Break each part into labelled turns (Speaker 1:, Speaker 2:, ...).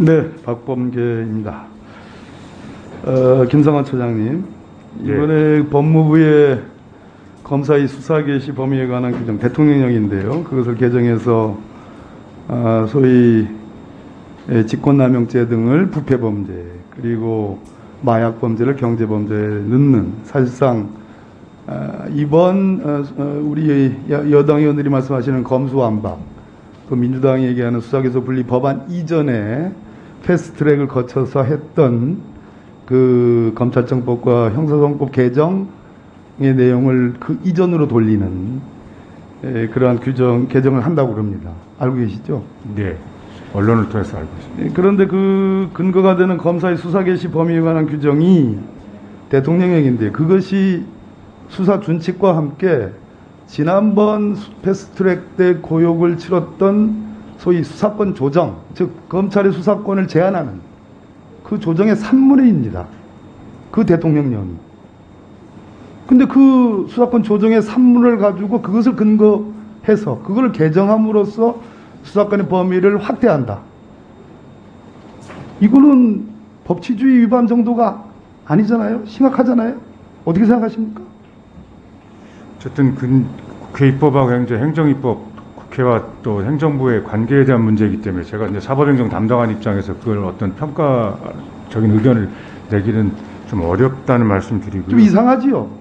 Speaker 1: 네, 박범계입니다. 김성환 처장님, 이번에 법무부의 검사의 수사 개시 범위에 관한 규정, 대통령령인데요. 그것을 개정해서 소위 직권남용죄 등을 부패범죄, 그리고 마약범죄를 경제범죄에 넣는, 사실상 이번 우리 여당 의원들이 말씀하시는 검수완박, 또 민주당이 얘기하는 수사기소 분리 법안 이전에 패스트트랙을 거쳐서 했던 그 검찰청법과 형사소송법 개정의 내용을 그 이전으로 돌리는 그러한 개정을 한다고 그럽니다. 알고 계시죠?
Speaker 2: 네. 언론을 통해서 알고 있습니다.
Speaker 1: 그런데 그 근거가 되는 검사의 수사 개시 범위에 관한 규정이 대통령령인데, 그것이 수사 준칙과 함께 지난번 패스트트랙 때 고욕을 치렀던 소위 수사권 조정, 즉 검찰의 수사권을 제한하는 그 조정의 산문회입니다. 그 대통령령이. 근데 그 수사권 조정의 산문을 가지고 그것을 근거해서 그걸 개정함으로써 수사권의 범위를 확대한다. 이거는 법치주의 위반 정도가 아니잖아요? 심각하잖아요? 어떻게 생각하십니까?
Speaker 2: 어쨌든 국회 입법하고 행정입법, 국회와 또 행정부의 관계에 대한 문제이기 때문에 제가 이제 사법행정 담당한 입장에서 그걸 어떤 평가적인 의견을 내기는 좀 어렵다는 말씀 드리고요.
Speaker 1: 좀 이상하지요?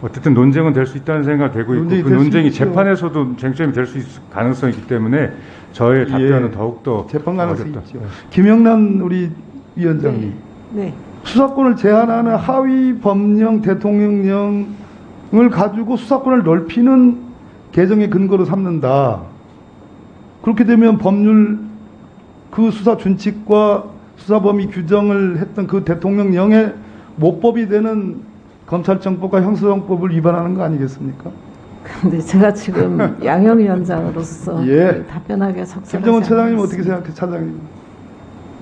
Speaker 2: 어쨌든 논쟁은 될 수 있다는 생각이 되고 있고, 그 논쟁이 재판에서도 쟁점이 될 수 있을 가능성이 있기 때문에 저의 답변은 더욱더
Speaker 1: 재판 가능성이
Speaker 2: 어렵다.
Speaker 1: 있죠. 김영란 우리 위원장님.
Speaker 3: 네.
Speaker 1: 수사권을 제한하는 하위 법령 대통령령을 가지고 수사권을 넓히는 개정의 근거로 삼는다. 그렇게 되면 법률 그 수사 준칙과 수사범위 규정을 했던 그 대통령령의 모법이 되는 검찰청법과 형사소송법을 위반하는 거 아니겠습니까?
Speaker 3: 근데 제가 지금 양형 위원장으로서 답변하기가 적절하지
Speaker 1: 김정은 차장님
Speaker 3: 않았습니다.
Speaker 1: 어떻게 생각해, 차장님?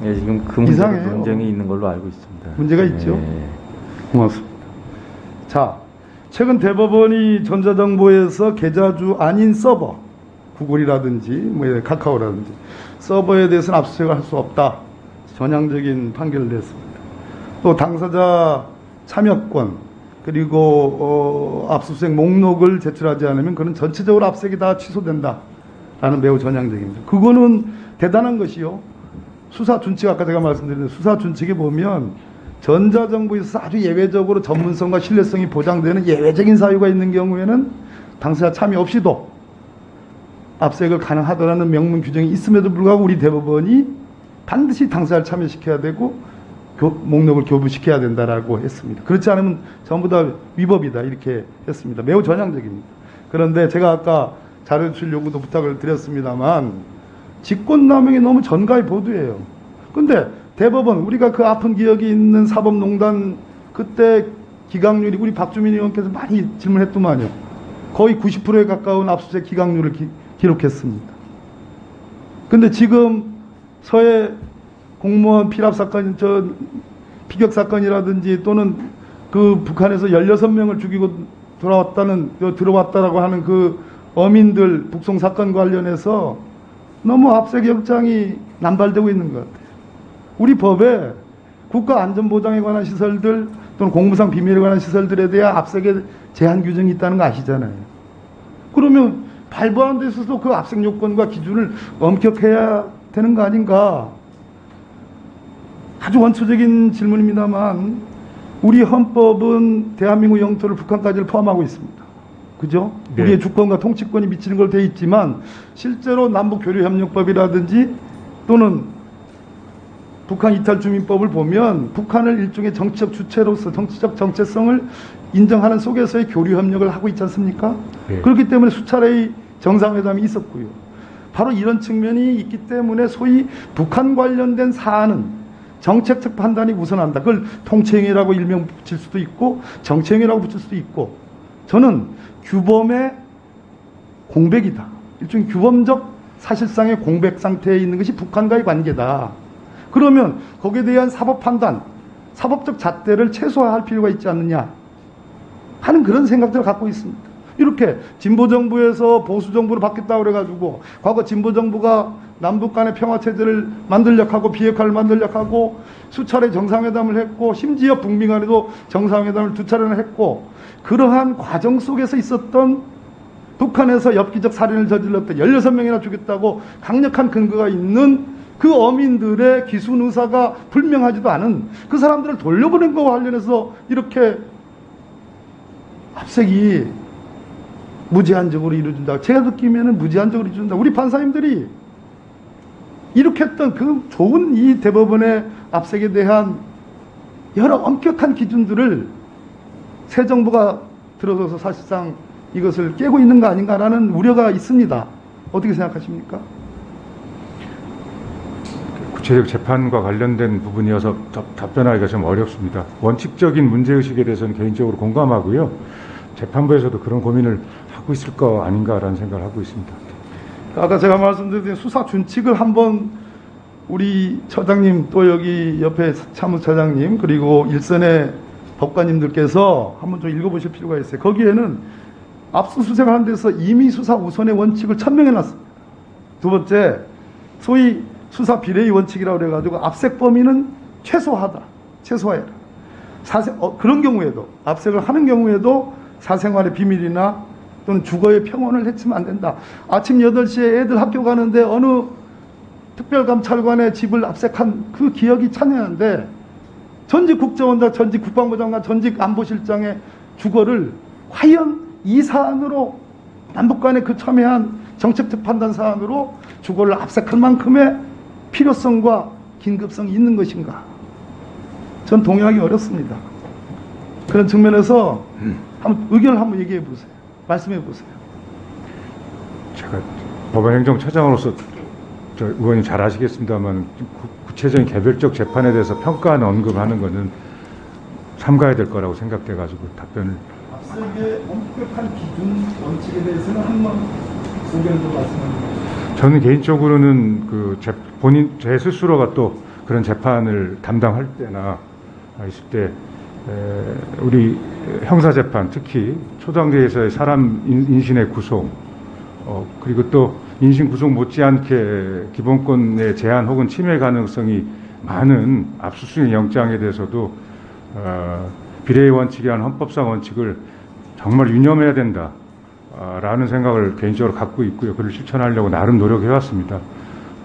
Speaker 4: 네, 지금 그 문제로
Speaker 1: 이상해요.
Speaker 4: 논쟁이 있는 걸로 알고 있습니다.
Speaker 1: 문제가
Speaker 4: 네.
Speaker 1: 있죠? 고맙습니다. 자, 최근 대법원이 전자정보에서 계좌주 아닌 서버, 구글이라든지 뭐 카카오라든지 서버에 대해서는 압수수색을 할 수 없다. 전향적인 판결을 냈습니다. 또 당사자 참여권, 그리고 압수수색 목록을 제출하지 않으면 그는 전체적으로 압수수색이 다 취소된다. 라는 매우 전향적입니다. 그거는 대단한 것이요. 수사 준칙, 아까 제가 말씀드린 수사 준칙에 보면 전자정보에서 아주 예외적으로 전문성과 신뢰성이 보장되는 예외적인 사유가 있는 경우에는 당사자 참여 없이도 압수수색을 가능하다라는 명문 규정이 있음에도 불구하고 우리 대법원이 반드시 당사자를 참여시켜야 되고 목록을 교부시켜야 된다라고 했습니다. 그렇지 않으면 전부 다 위법이다 이렇게 했습니다. 매우 전향적입니다. 그런데 제가 아까 자료 제출 요구도 부탁을 드렸습니다만 직권남용이 너무 전가의 보도예요. 근데 대법원, 우리가 그 아픈 기억이 있는 사법농단 그때 기각률이 우리 박주민 의원께서 많이 질문했더만요. 거의 90%에 가까운 압수수색 기각률을 기록했습니다. 근데 지금 서해 공무원 피랍 사건, 피격 사건이라든지 또는 그 북한에서 16명을 죽이고 들어왔다라고 하는 그 어민들 북송 사건 관련해서 너무 압수수색 영장이 남발되고 있는 것 같아요. 우리 법에 국가안전보장에 관한 시설들 또는 공무상 비밀에 관한 시설들에 대한 압수수색에 제한 규정이 있다는 거 아시잖아요. 그러면 발부하는 데 있어서 그 압수수색 요건과 기준을 엄격해야 되는 거 아닌가. 아주 원초적인 질문입니다만 우리 헌법은 대한민국 영토를 북한까지를 포함하고 있습니다. 그죠?
Speaker 2: 네.
Speaker 1: 우리의 주권과 통치권이 미치는 걸 돼 있지만 실제로 남북교류협력법이라든지 또는 북한 이탈주민법을 보면 북한을 일종의 정치적 주체로서 정치적 정체성을 인정하는 속에서의 교류협력을 하고 있지 않습니까?
Speaker 2: 네.
Speaker 1: 그렇기 때문에 수차례의 정상회담이 있었고요. 바로 이런 측면이 있기 때문에 소위 북한 관련된 사안은 정책적 판단이 우선한다. 그걸 통치행위라고 일명 붙일 수도 있고 정치행위라고 붙일 수도 있고, 저는 규범의 공백이다. 일종의 규범적 사실상의 공백 상태에 있는 것이 북한과의 관계다. 그러면 거기에 대한 사법 판단, 사법적 잣대를 최소화할 필요가 있지 않느냐 하는 그런 생각들을 갖고 있습니다. 이렇게 진보 정부에서 보수 정부로 바뀌었다고 그래가지고 과거 진보 정부가 남북 간의 평화 체제를 만들려고 하고 비핵화를 만들려고 하고 수차례 정상회담을 했고 심지어 북미 간에도 정상회담을 2차례나 했고 그러한 과정 속에서 있었던 북한에서 엽기적 살인을 저질렀던 16명이나 죽였다고 강력한 근거가 있는 그 어민들의 기순 의사가 불명하지도 않은 그 사람들을 돌려보낸 거와 관련해서 이렇게 압색이 무제한적으로 이루어진다. 제가 듣기에는 무제한적으로 이루어진다. 우리 판사님들이 이렇게 했던 그 좋은 이 대법원의 압색에 대한 여러 엄격한 기준들을 새 정부가 들어서서 사실상 이것을 깨고 있는 거 아닌가라는 우려가 있습니다. 어떻게 생각하십니까?
Speaker 2: 구체적 재판과 관련된 부분이어서 답변하기가 좀 어렵습니다. 원칙적인 문제의식에 대해서는 개인적으로 공감하고요. 재판부에서도 그런 고민을 하고 있을 거 아닌가라는 생각을 하고 있습니다.
Speaker 1: 아까 제가 말씀드린 수사 준칙을 한번 우리 처장님 또 여기 옆에 사무처장님 그리고 일선의 법관님들께서 한번 좀 읽어보실 필요가 있어요. 거기에는 압수수색을 하는 데서 임의 수사 우선의 원칙을 천명해놨습니다. 두 번째, 소위 수사 비례의 원칙이라고 그래가지고 압색 범위는 최소화하다. 최소화해라. 그런 경우에도 압색을 하는 경우에도 사생활의 비밀이나 또는 주거의 평온을 해치면 안 된다. 아침 8시에 애들 학교 가는데 어느 특별감찰관의 집을 압색한 그 기억이 찬연한데 전직 국정원장, 전직 국방부 장관, 전직 안보실장의 주거를 과연 이 사안으로 남북 간의 그 첨예한 정책적 판단 사안으로 주거를 압색할 만큼의 필요성과 긴급성이 있는 것인가? 전 동의하기 어렵습니다. 그런 측면에서 한번 의견을 한번 얘기해 보세요. 말씀해 보세요.
Speaker 2: 제가 법원행정처장으로서 저 의원님 잘 아시겠습니다만 구체적인 개별적 재판에 대해서 평가하는 언급하는 것은 삼가야 될 거라고 생각돼가지고 답변을.
Speaker 1: 압색의 엄격한 기준 원칙에 대해서는 한번 의견을 좀 말씀합니다.
Speaker 2: 저는 개인적으로는 제 스스로가 또 그런 재판을 담당할 때나 있을 때 우리 형사재판 특히 초단계에서의 사람 인신의 구속 그리고 또 인신 구속 못지않게 기본권의 제한 혹은 침해 가능성이 많은 압수수색 영장에 대해서도 비례의 원칙이라는 헌법상 원칙을 정말 유념해야 된다. 라는 생각을 개인적으로 갖고 있고요. 그를 실천하려고 나름 노력해왔습니다.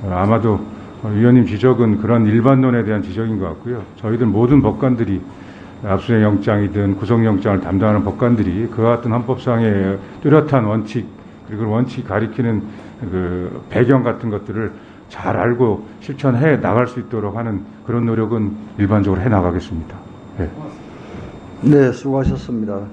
Speaker 2: 아마도 위원님 지적은 그런 일반론에 대한 지적인 것 같고요. 저희들 모든 법관들이 압수수색 영장이든 구속영장을 담당하는 법관들이 그와 같은 헌법상의 뚜렷한 원칙 그리고 원칙 가리키는 그 배경 같은 것들을 잘 알고 실천해 나갈 수 있도록 하는 그런 노력은 일반적으로 해 나가겠습니다. 네.
Speaker 5: 네, 수고하셨습니다.